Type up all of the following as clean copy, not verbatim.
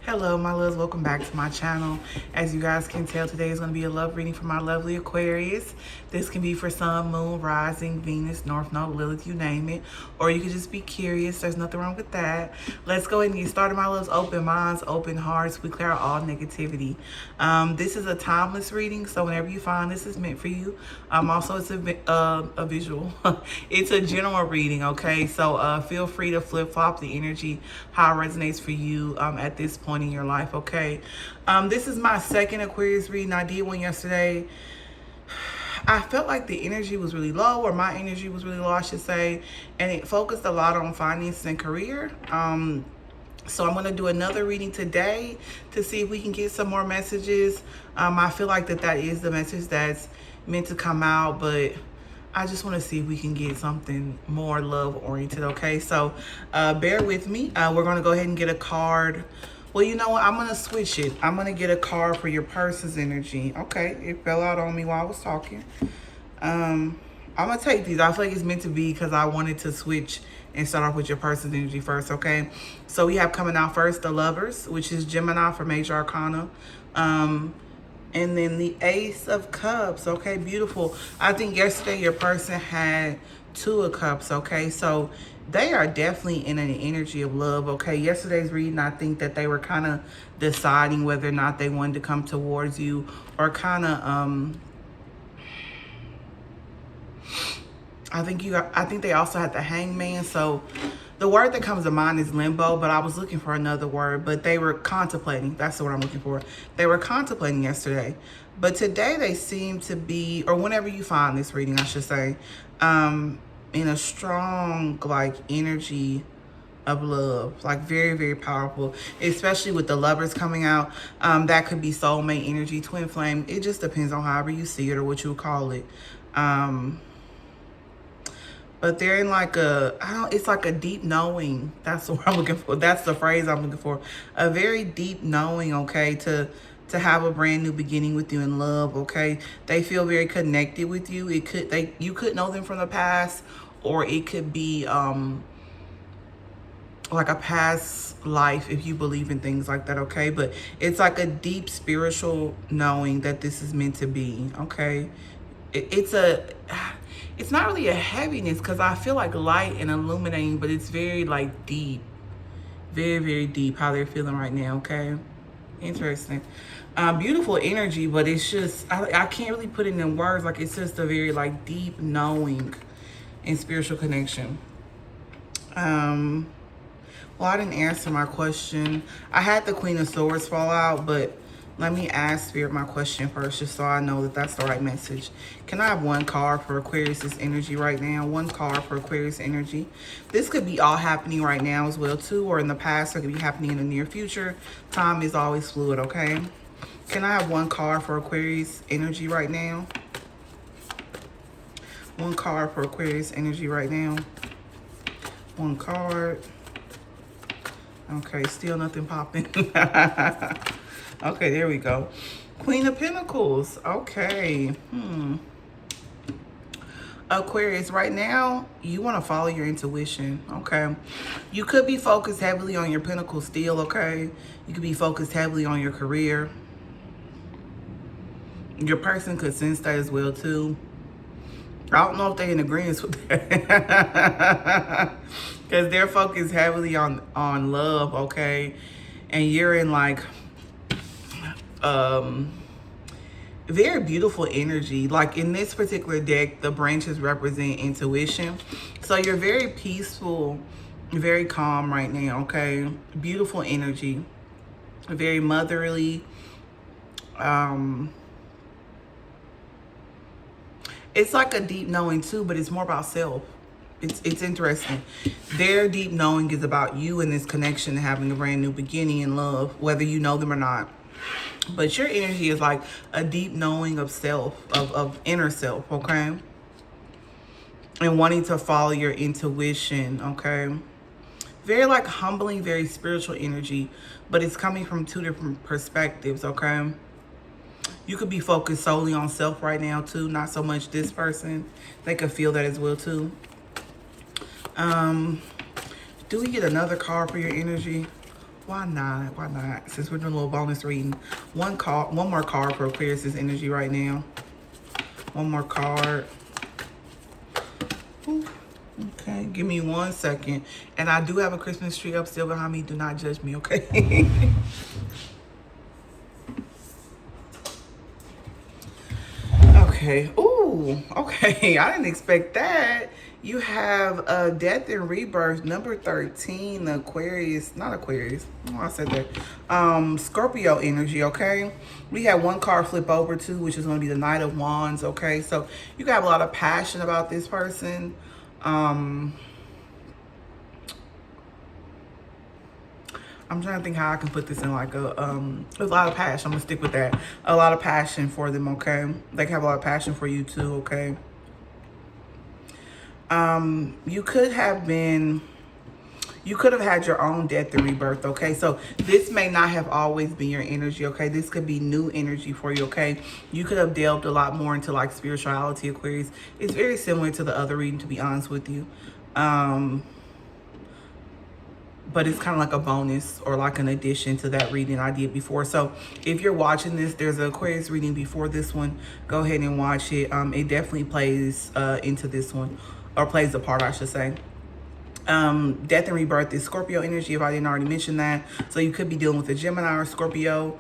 Hello, my loves. Welcome back to my channel. As you guys can tell, today is going to be a love reading for my lovely Aquarius. This can be for Sun, Moon, Rising, Venus, North Node, Lilith, you name it. Or you could just be curious. There's nothing wrong with that. Let's go ahead and get started, my loves. Open minds, open hearts. We clear out all negativity. This is a timeless reading, so whenever you find this is meant for you. Also, it's a visual. It's a general reading, okay? So feel free to flip-flop the energy, how it resonates for you at this point in your life, okay? This is my second Aquarius reading. I did one yesterday. I felt like the energy was really low, or my energy was really low, I should say, and it focused a lot on finances and career. So I'm going to do another reading today to see if we can get some more messages. I feel like that is the message that's meant to come out, but I just want to see if we can get something more love-oriented, okay? So bear with me. We're going to go ahead and get a card. Well, you know what? I'm going to switch it. I'm going to get a card for your person's energy. Okay, it fell out on me while I was talking. I'm going to take these. I feel like it's meant to be because I wanted to switch and start off with your person's energy first, okay? So we have coming out first the Lovers, which is Gemini for Major Arcana. And then the Ace of Cups, okay? Beautiful. I think yesterday your person had Two of Cups, okay? So they are definitely in an energy of love, okay? Yesterday's reading, I think that they were kind of deciding whether or not they wanted to come towards you, or kind of, I think they also had the Hangman. So the word that comes to mind is limbo, but I was looking for another word, but they were contemplating. That's the word I'm looking for. They were contemplating yesterday, but today they seem to be, or whenever you find this reading, I should say, in a strong, like, energy of love, like very, very powerful, especially with the Lovers coming out. That could be soulmate energy, twin flame. It just depends on however you see it or what you would call it. But they're in like it's like a deep knowing. That's what I'm looking for. That's the phrase I'm looking for. A very deep knowing, okay, to have a brand new beginning with you in love, okay? They feel very connected with you. You could know them from the past, or it could be like a past life if you believe in things like that, okay? But it's like a deep spiritual knowing that this is meant to be, okay? It's not really a heaviness, because I feel like light and illuminating, but it's very like deep, very, very deep how they're feeling right now, okay? Interesting. Beautiful energy, but it's just, I can't really put it in words. Like, it's just a very like deep knowing and spiritual connection. Well, I didn't answer my question. I had the Queen of Swords fall out, but let me ask Spirit my question first, just so I know that that's the right message. Can I have one card for Aquarius's energy right now? One card for Aquarius energy. This could be all happening right now as well, too, or in the past. Or it could be happening in the near future. Time is always fluid, okay? Can I have one card for Aquarius energy right now? One card for Aquarius energy right now. One card. Okay, still nothing popping. Okay, there we go. Queen of Pentacles. Okay. Aquarius, right now, you want to follow your intuition, okay? You could be focused heavily on your Pentacles still, okay? You could be focused heavily on your career. Your person could sense that as well, too. I don't know if they're in agreement with that. Because they're focused heavily on love, okay? And you're in, like, very beautiful energy. Like, in this particular deck, the branches represent intuition. So you're very peaceful, very calm right now, okay? Beautiful energy. Very motherly. It's like a deep knowing too, but it's more about self. It's interesting. Their deep knowing is about you and this connection and having a brand new beginning in love, whether you know them or not. But your energy is like a deep knowing of self, of inner self, okay? And wanting to follow your intuition, okay? Very like humbling, very spiritual energy, but it's coming from two different perspectives, okay? You could be focused solely on self right now too, not so much this person. They could feel that as well too. Do we get another card for your energy? Why not? Why not? Since we're doing a little bonus reading, one more card for Aquarius's energy right now. One more card. Ooh. Okay, give me 1 second. And I do have a Christmas tree up still behind me. Do not judge me, okay? Okay. Ooh, okay. I didn't expect that. You have Death and Rebirth, number 13, Aquarius. Not Aquarius. Oh, I said that. Scorpio energy, okay? We have one card flip over too, which is going to be the Knight of Wands, okay? So you got a lot of passion about this person. I'm trying to think how I can put this in like a lot of passion. I'm gonna stick with that. A lot of passion for them, okay? They have a lot of passion for you too, okay? You could have had your own death and rebirth, okay? So this may not have always been your energy, okay? This could be new energy for you, okay? You could have delved a lot more into like spirituality, Aquarius. It's very similar to the other reading, to be honest with you. But it's kind of like a bonus or like an addition to that reading I did before. So if you're watching this, there's an Aquarius reading before this one. Go ahead and watch it. It definitely plays into this one, or plays a part, I should say. Death and rebirth is Scorpio energy, if I didn't already mention that. So you could be dealing with a Gemini or Scorpio.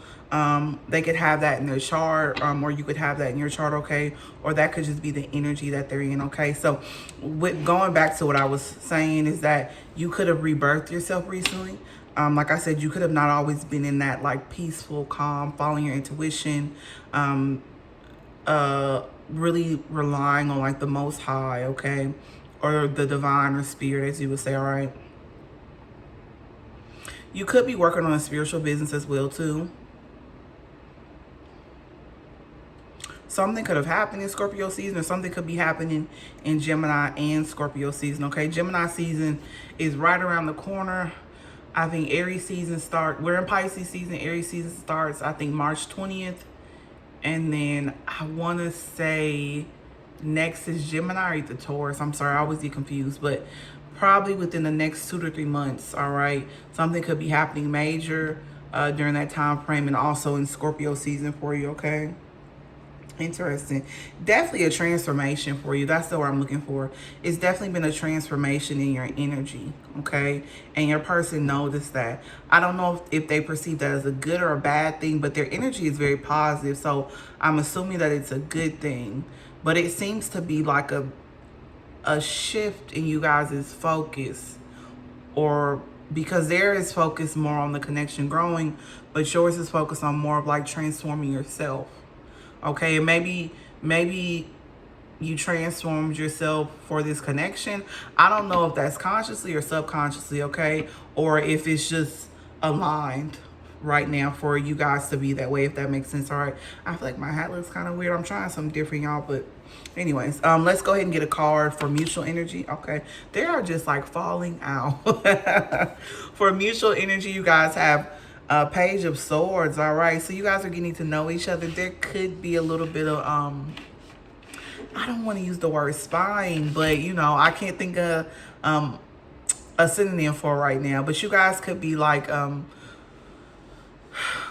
They could have that in their chart, or you could have that in your chart, okay? Or that could just be the energy that they're in, okay? So with going back to what I was saying is that you could have rebirthed yourself recently. Like I said, you could have not always been in that like peaceful, calm, following your intuition, really relying on like the Most High, okay? Or the divine or spirit, as you would say, all right? You could be working on a spiritual business as well, too. Something could have happened in Scorpio season, or something could be happening in Gemini and Scorpio season, okay? Gemini season is right around the corner. I think Aries season starts, we're in Pisces season. Aries season starts, I think, March 20th. And then I want to say next is Gemini or either Taurus. I'm sorry, I always get confused, but probably within the next 2 to 3 months, all right? Something could be happening major during that time frame, and also in Scorpio season for you, okay? Interesting. Definitely a transformation for you. That's the word I'm looking for. It's definitely been a transformation in your energy, okay? And your person noticed that. I don't know if they perceive that as a good or a bad thing, but their energy is very positive. So I'm assuming that it's a good thing. But it seems to be like a shift in you guys' focus, or because there is focus more on the connection growing, but yours is focused on more of like transforming yourself. Okay, and maybe you transformed yourself for this connection. I don't know if that's consciously or subconsciously, okay? Or if it's just aligned right now for you guys to be that way, if that makes sense, all right? I feel like my hat looks kind of weird. I'm trying something different, y'all, but anyways, let's go ahead and get a card for mutual energy, okay? They are just like falling out. For mutual energy, you guys have Page of Swords, all right? So you guys are getting to know each other. There could be a little bit of, I don't want to use the word spying, but, you know, I can't think of a synonym for right now. But you guys could be, like,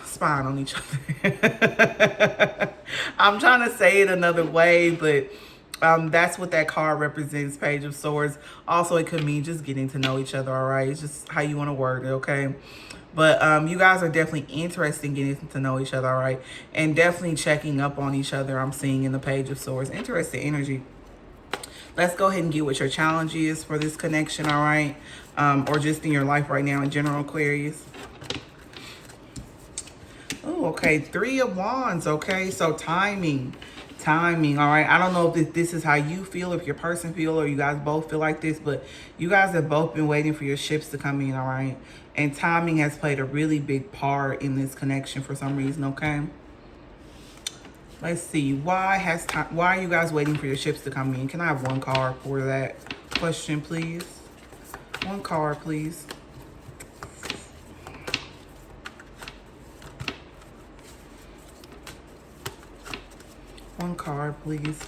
spying on each other. I'm trying to say it another way, but that's what that card represents, Page of Swords. Also, it could mean just getting to know each other, all right? It's just how you want to word it, okay? But you guys are definitely interested in getting to know each other, all right? And definitely checking up on each other, I'm seeing in the Page of Swords. Interesting energy. Let's go ahead and get what your challenge is for this connection, all right? Or just in your life right now in general, Aquarius. Oh, okay. 3 of Wands, okay? So timing, all right? I don't know if this is how you feel, if your person feel, or you guys both feel like this, but you guys have both been waiting for your ships to come in, all right? And timing has played a really big part in this connection for some reason, okay? Let's see. Why are you guys waiting for your ships to come in? Can I have one card for that question, please? One card, please. One card, please.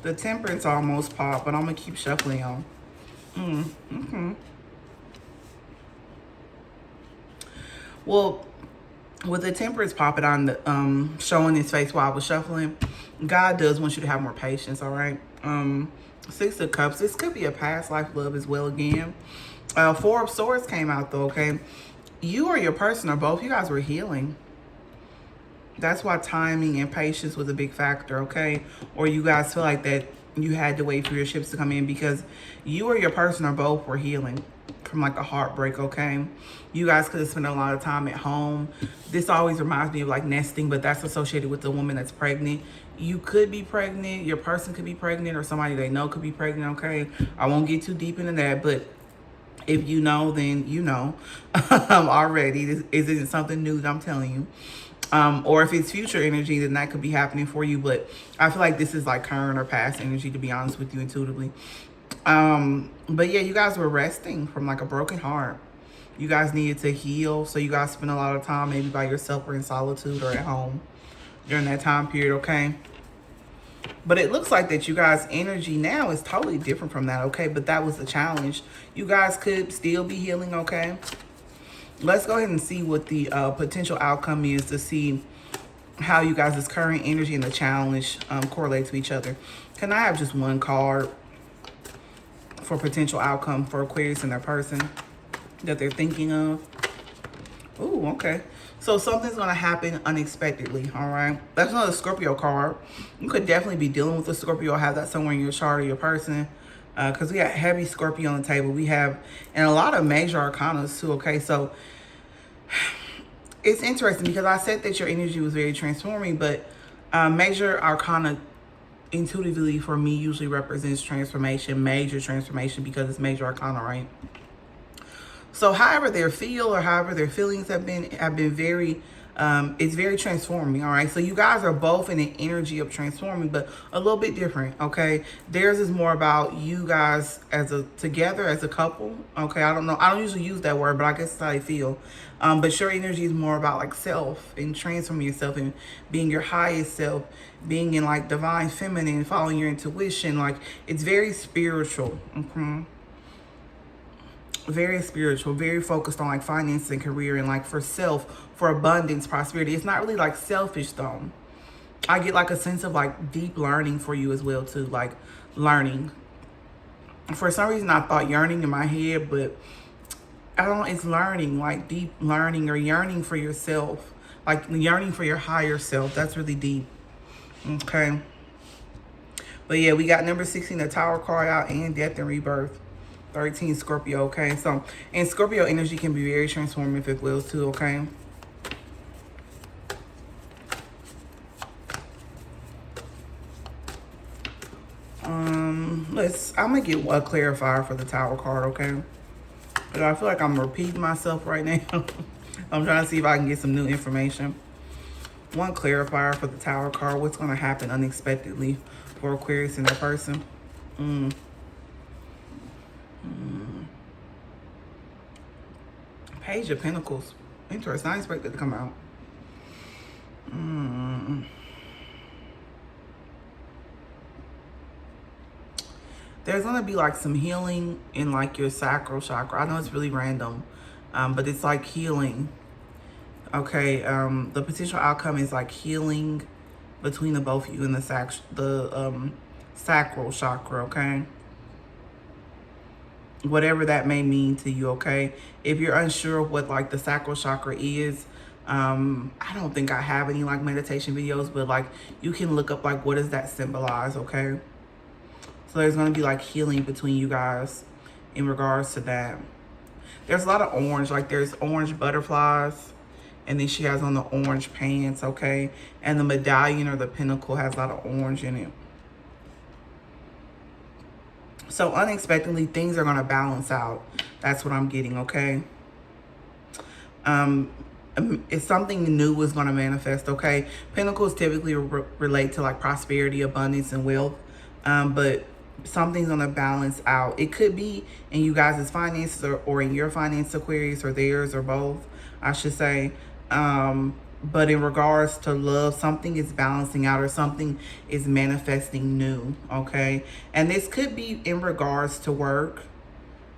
The Temperance almost popped, but I'm going to keep shuffling, y'all. Well, with the Temperance popping on the showing his face while I was shuffling, God does want you to have more patience, all right? Six of Cups. This could be a past life love as well again. Four of Swords came out though, okay? You or your person or both, you guys were healing. That's why timing and patience was a big factor, okay? Or you guys feel like that you had to wait for your ships to come in because you or your person or both were healing from like a heartbreak, okay? You guys could have spent a lot of time at home. This always reminds me of like nesting, but that's associated with the woman that's pregnant. You could be pregnant, your person could be pregnant, or somebody they know could be pregnant, okay? I won't get too deep into that, but if you know, then you know already. This isn't something new that I'm telling you. Or if it's future energy, then that could be happening for you. But I feel like this is like current or past energy, to be honest with you, intuitively. But yeah, you guys were resting from like a broken heart. You guys needed to heal. So you guys spent a lot of time maybe by yourself or in solitude or at home during that time period, okay? But it looks like that you guys' energy now is totally different from that, okay? But that was the challenge. You guys could still be healing, okay? Let's go ahead and see what the potential outcome is to see how you guys' current energy and the challenge correlate to each other. Can I have just one card for potential outcome for Aquarius and their person that they're thinking of? Ooh, okay. So something's going to happen unexpectedly, all right? That's another Scorpio card. You could definitely be dealing with a Scorpio, have that somewhere in your chart or your person. Because we got heavy Scorpio on the table. We have, and a lot of major arcanas too, okay? So it's interesting because I said that your energy was very transforming, but major arcana intuitively for me usually represents transformation, major transformation, because it's major arcana, right? So however they feel or however their feelings have been very, it's very transforming, all right? So you guys are both in an energy of transforming, but a little bit different, okay? Theirs is more about you guys as together as a couple, okay? I don't know. I don't usually use that word, but I guess that's how I feel. But your energy is more about like self and transforming yourself and being your highest self, being in like divine feminine, following your intuition. Like it's very spiritual, okay? Very spiritual, very focused on like finance and career and like for self, for abundance, prosperity. It's not really like selfish though. I get like a sense of like deep learning for you as well too, like learning. For some reason I thought yearning in my head, but I don't know, it's learning, like deep learning or yearning for yourself, like yearning for your higher self. That's really deep, okay? But yeah, we got number 16, the Tower card out, and Death and Rebirth. 13, Scorpio, okay? So, and Scorpio energy can be very transformative as well too, okay? I'm gonna get a clarifier for the Tower card, okay? But I feel like I'm repeating myself right now. I'm trying to see if I can get some new information. One clarifier for the Tower card. What's gonna happen unexpectedly for Aquarius and their person? Page of Pentacles. Interesting. I expected it to come out. There's going to be like some healing in like your sacral chakra. I know it's really random, but it's like healing. Okay. The potential outcome is like healing between the both of you in the sacral chakra. Okay. Whatever that may mean to you, okay? If you're unsure of what like the sacral chakra is, I don't think I have any like meditation videos, but like you can look up like what does that symbolize, okay? So there's gonna be like healing between you guys in regards to that. There's a lot of orange, like there's orange butterflies, and then she has on the orange pants, okay? And the medallion or the pinnacle has a lot of orange in it. So unexpectedly, things are going to balance out. That's what I'm getting, okay? If something new is going to manifest, okay? Pentacles typically relate to like prosperity, abundance, and wealth. But something's going to balance out. It could be in you guys' finances or in your finance, Aquarius, or theirs, or both, I should say. But in regards to love, something is balancing out or something is manifesting new, okay? And this could be in regards to work.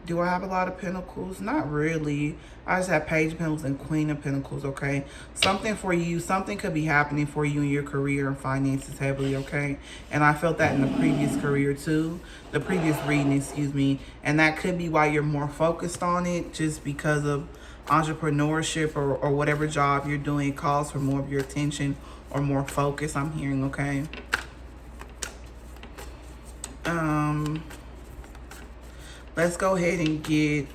Do I have a lot of pentacles? Not really. I just have Page of Pentacles and Queen of Pentacles, okay? Something for you, something could be happening for you in your career and finances heavily, okay? And I felt that in the previous career too. The previous reading, excuse me. And that could be why you're more focused on it, just because of entrepreneurship or whatever job you're doing. It calls for more of your attention or more focus, I'm hearing, okay? Let's go ahead and get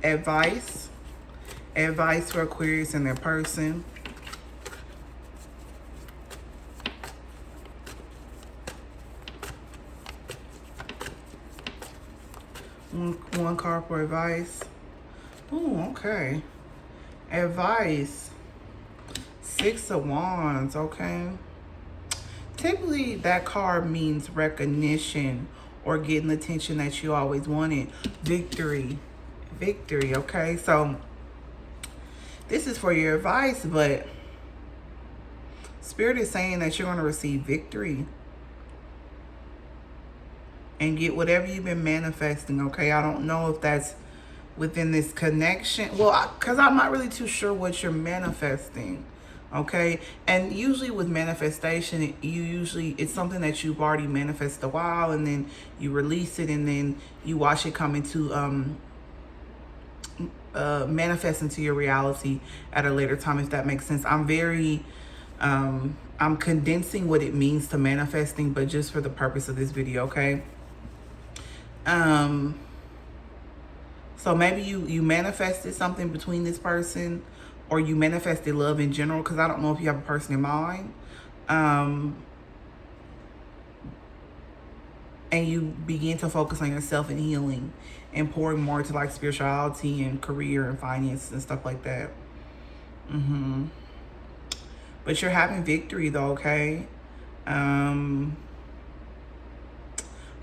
advice for Aquarius and their person. One card for advice. Ooh, okay. Advice. 6 of Wands, okay. Typically, that card means recognition or getting the attention that you always wanted. Victory. Victory, okay? So, this is for your advice, but Spirit is saying that you're going to receive victory and get whatever you've been manifesting, okay? I don't know if that's within this connection. Well, because I'm not really too sure what you're manifesting, okay? And usually with manifestation, it's something that you've already manifested a while, and then you release it, and then you watch it come into manifest into your reality at a later time, if that makes sense. I'm condensing what it means to manifesting, but just for the purpose of this video, okay? So maybe you manifested something between this person, or you manifested love in general, because I don't know if you have a person in mind. And you begin to focus on yourself and healing and pouring more to like spirituality and career and finances and stuff like that. But you're having victory though, okay?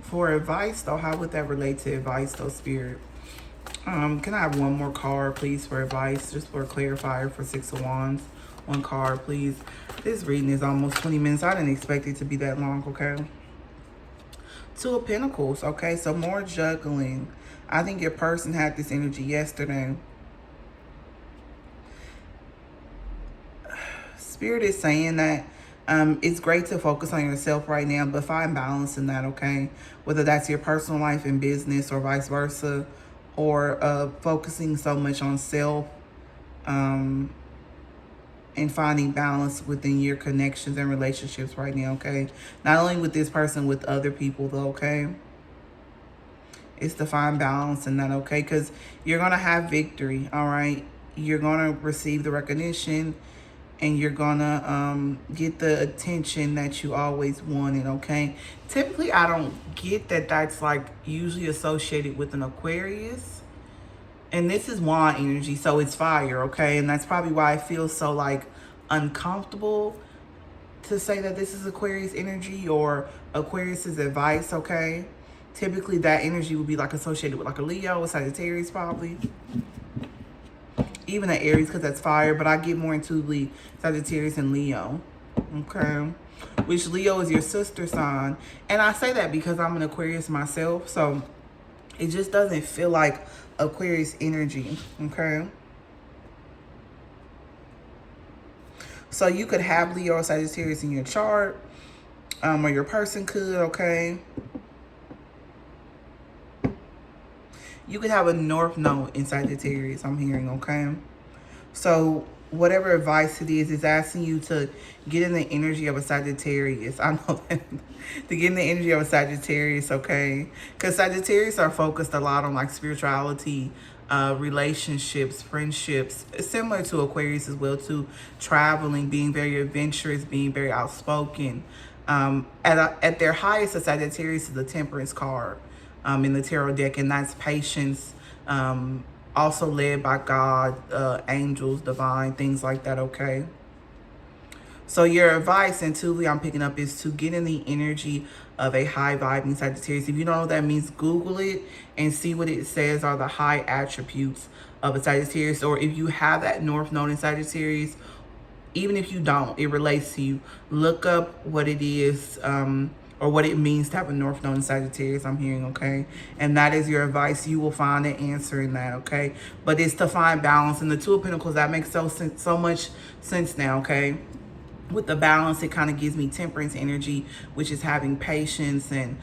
For advice though, how would that relate to advice though, Spirit? Can I have one more card, please, for advice, just for a clarifier for 6 of Wands? One card, please. This reading is almost 20 minutes. I didn't expect it to be that long, okay? 2 of Pentacles, okay? So more juggling. I think your person had this energy yesterday. Spirit is saying that it's great to focus on yourself right now, but find balance in that, okay? Whether that's your personal life and business or vice versa, or focusing so much on self and finding balance within your connections and relationships right now, okay? Not only with this person, with other people though, okay? It's to find balance in that, okay? Because you're going to have victory, all right? You're going to receive the recognition, and you're going to get the attention that you always wanted, okay? Typically, I don't get that that's like usually associated with an Aquarius. And this is wand energy, so it's fire, okay? And that's probably why I feel so like uncomfortable to say that this is Aquarius energy or Aquarius's advice, okay? Typically, that energy would be like associated with like a Leo, a Sagittarius probably. Even an Aries, because that's fire, but I get more into the Sagittarius and Leo, okay? Which Leo is your sister sign. And I say that because I'm an Aquarius myself, so it just doesn't feel like Aquarius energy, okay? So you could have Leo or Sagittarius in your chart, or your person could, okay? You could have a North Node in Sagittarius, I'm hearing, okay? So whatever advice it is asking you to get in the energy of a Sagittarius. I know that. To get in the energy of a Sagittarius, okay? Because Sagittarius are focused a lot on like spirituality, relationships, friendships. It's similar to Aquarius as well, too. Traveling, being very adventurous, being very outspoken. At their highest, a Sagittarius is the Temperance card in the tarot deck, and that's patience, also led by God, angels, divine, things like that, okay? So your advice, intuitively I'm picking up, is to get in the energy of a high vibing Sagittarius. If you don't know what that means, Google it and see what it says are the high attributes of a Sagittarius. Or if you have that North Node in Sagittarius, even if you don't, it relates to you. Look up what it is, or what it means to have a North Node in Sagittarius, I'm hearing, okay? And that is your advice. You will find an answer in that, okay? But it's to find balance. And the Two of Pentacles, that makes so much sense now, okay? With the balance, it kind of gives me temperance energy, which is having patience and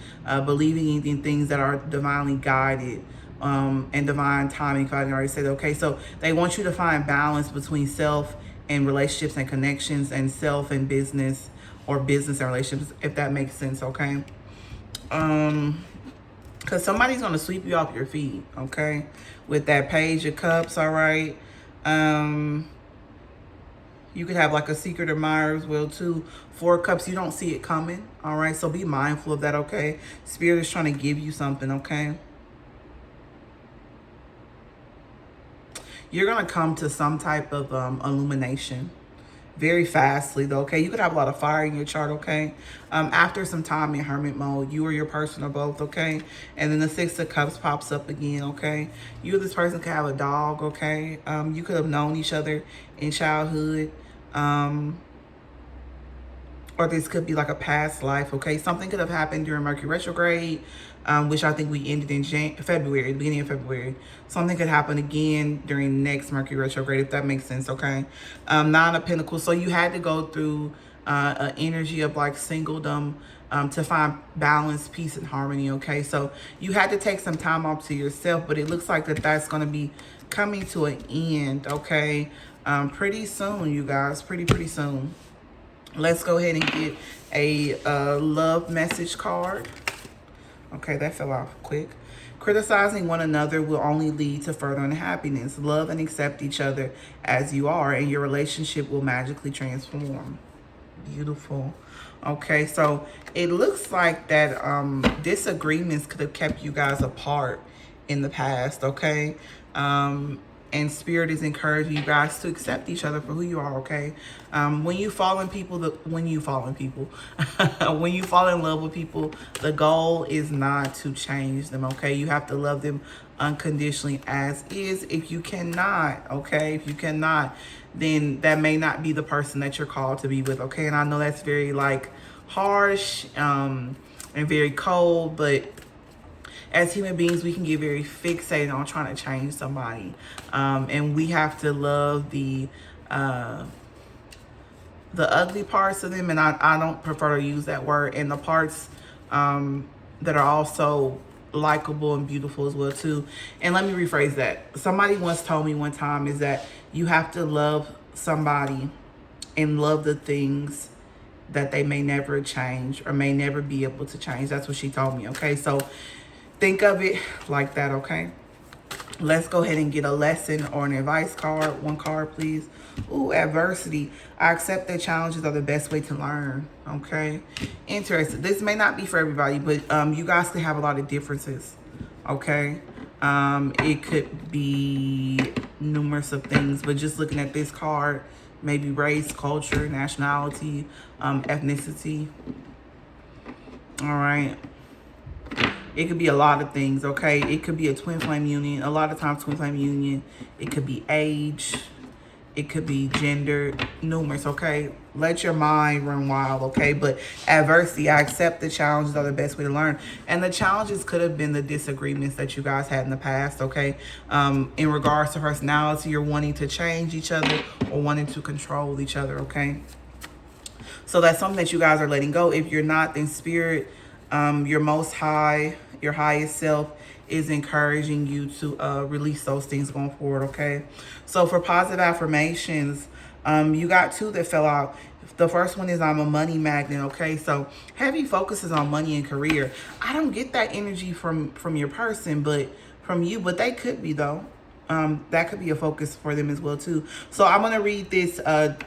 believing in things that are divinely guided, and divine timing. I already said, okay? So they want you to find balance between self and relationships and connections, and self and business, or business and relationships, if that makes sense, okay? Because somebody's going to sweep you off your feet, okay? With that Page of Cups, all right? You could have like a secret admirer as well, too. Four of Cups, you don't see it coming, all right? So be mindful of that, okay? Spirit is trying to give you something, okay? You're going to come to some type of illumination very fastly, though, okay? You could have a lot of fire in your chart, okay? After some time in hermit mode, you or your person or both, okay? And then the Six of Cups pops up again, okay? You or this person could have a dog, okay? You could have known each other in childhood, or this could be like a past life, okay? Something could have happened during Mercury retrograde, which I think we ended in February, the beginning of February. Something could happen again during next Mercury retrograde, if that makes sense, okay? Nine of Pentacles. So you had to go through an energy of like singledom to find balance, peace, and harmony, okay? So you had to take some time off to yourself, but it looks like that's going to be coming to an end, okay? Pretty soon, you guys, pretty soon. Let's go ahead and get a love message card. Okay, that fell off quick. Criticizing one another will only lead to further unhappiness. Love and accept each other as you are, and your relationship will magically transform. Beautiful. Okay, so it looks like that disagreements could have kept you guys apart in the past, okay? And Spirit is encouraging you guys to accept each other for who you are, okay? When you fall in when you fall in love with people, the goal is not to change them, okay? You have to love them unconditionally as is. If you cannot, okay? If you cannot, then that may not be the person that you're called to be with, okay? And I know that's very, like, harsh and very cold, but as human beings, we can get very fixated on trying to change somebody. And we have to love the ugly parts of them. And I don't prefer to use that word. And the parts that are also likable and beautiful as well, too. And let me rephrase that. Somebody once told me one time is that you have to love somebody and love the things that they may never change or may never be able to change. That's what she told me, okay? So think of it like that, okay? Let's go ahead and get a lesson or an advice card. One card, please. Ooh, adversity. I accept that challenges are the best way to learn, okay? Interesting. This may not be for everybody, but you guys can have a lot of differences, okay? It could be numerous of things, but just looking at this card, maybe race, culture, nationality, ethnicity. All right. It could be a lot of things, okay? It could be a twin flame union. A lot of times twin flame union. It could be age. It could be gender. Numerous, okay? Let your mind run wild, okay? But adversity, I accept the challenges are the best way to learn. And the challenges could have been the disagreements that you guys had in the past, okay? In regards to personality, you're wanting to change each other or wanting to control each other, okay? So that's something that you guys are letting go. If you're not, then Spirit, your most high, your highest self is encouraging you to release those things going forward, okay? So for positive affirmations, you got two that fell out. The first one is I'm a money magnet, okay? So heavy focuses on money and career. I don't get that energy from your person, but from you, but they could be, though. That could be a focus for them as well, too. So I'm going to read this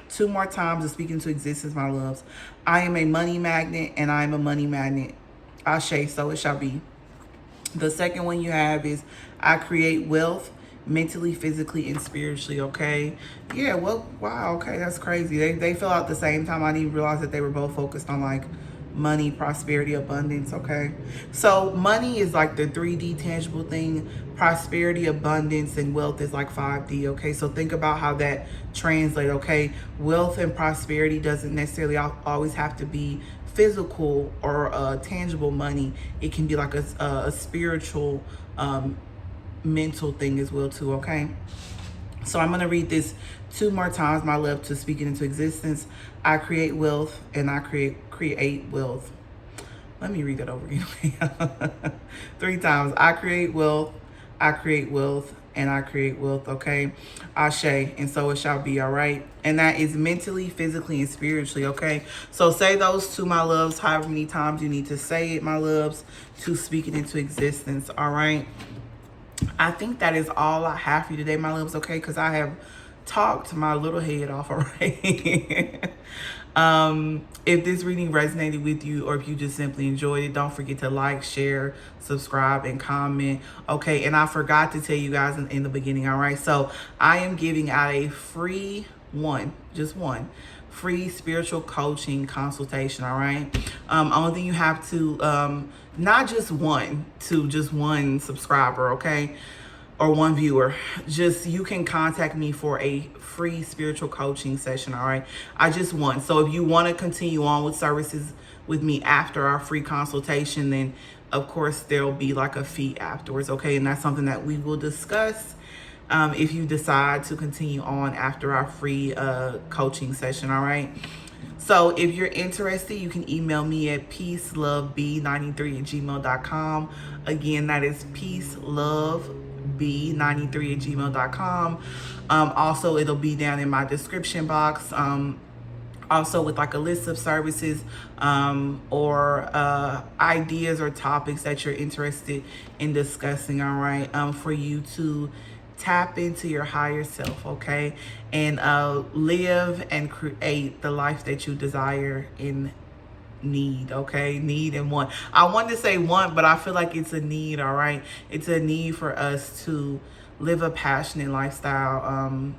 two more times to speak into existence, my loves. I am a money magnet, and I am a money magnet. Ashe, so it shall be. The second one you have is I create wealth mentally, physically, and spiritually, okay? Yeah, well, wow, okay, that's crazy. They fell out the same time. I didn't even realize that they were both focused on, like, money, prosperity, abundance, okay? So money is like the 3D tangible thing. Prosperity, abundance, and wealth is like 5D, okay? So think about how that translates, okay? Wealth and prosperity doesn't necessarily always have to be physical or tangible money. It can be like a spiritual, mental thing as well too, okay? So I'm going to read this 2 more times, my love, to speak it into existence. I create wealth and I create wealth. Let me read that over again. 3 times. I create wealth, and I create wealth, okay? Ashe, and so it shall be, all right? And that is mentally, physically, and spiritually, okay? So say those 2, my loves, however many times you need to say it, my loves, to speak it into existence, all right? I think that is all I have for you today, my loves, okay? Because I have talked my little head off already. If this reading resonated with you, or if you just simply enjoyed it, don't forget to like, share, subscribe, and comment, okay? And I forgot to tell you guys in the beginning, all right? So I am giving out a free just one free spiritual coaching consultation, all right? Only thing you have to, not just one subscriber, okay? Or 1 viewer. Just, you can contact me for a free spiritual coaching session, all right? I just want. So if you want to continue on with services with me after our free consultation, then of course there'll be like a fee afterwards, okay? And that's something that we will discuss if you decide to continue on after our free coaching session, all right? So if you're interested, you can email me at peaceloveb93@gmail.com. Again, that is peaceloveb93@gmail.com. Also, it'll be down in my description box. Also with like a list of services or ideas or topics that you're interested in discussing, all right, for you to tap into your higher self, okay, and live and create the life that you desire in need, okay? Need and want. I wanted to say want, but I feel like it's a need, all right? It's a need for us to live a passionate lifestyle,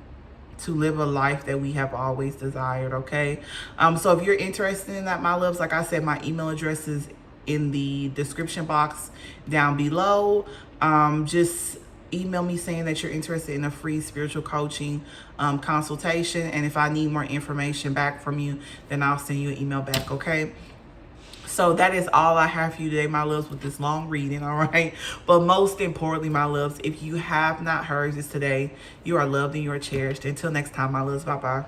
to live a life that we have always desired, okay? So if you're interested in that, my loves, like I said, my email address is in the description box down below. Just email me saying that you're interested in a free spiritual coaching consultation, and if I need more information back from you, then I'll send you an email back, okay? So that is all I have for you today, my loves, with this long reading, all right? But most importantly, my loves, if you have not heard this today, you are loved and you are cherished. Until next time, my loves, bye-bye.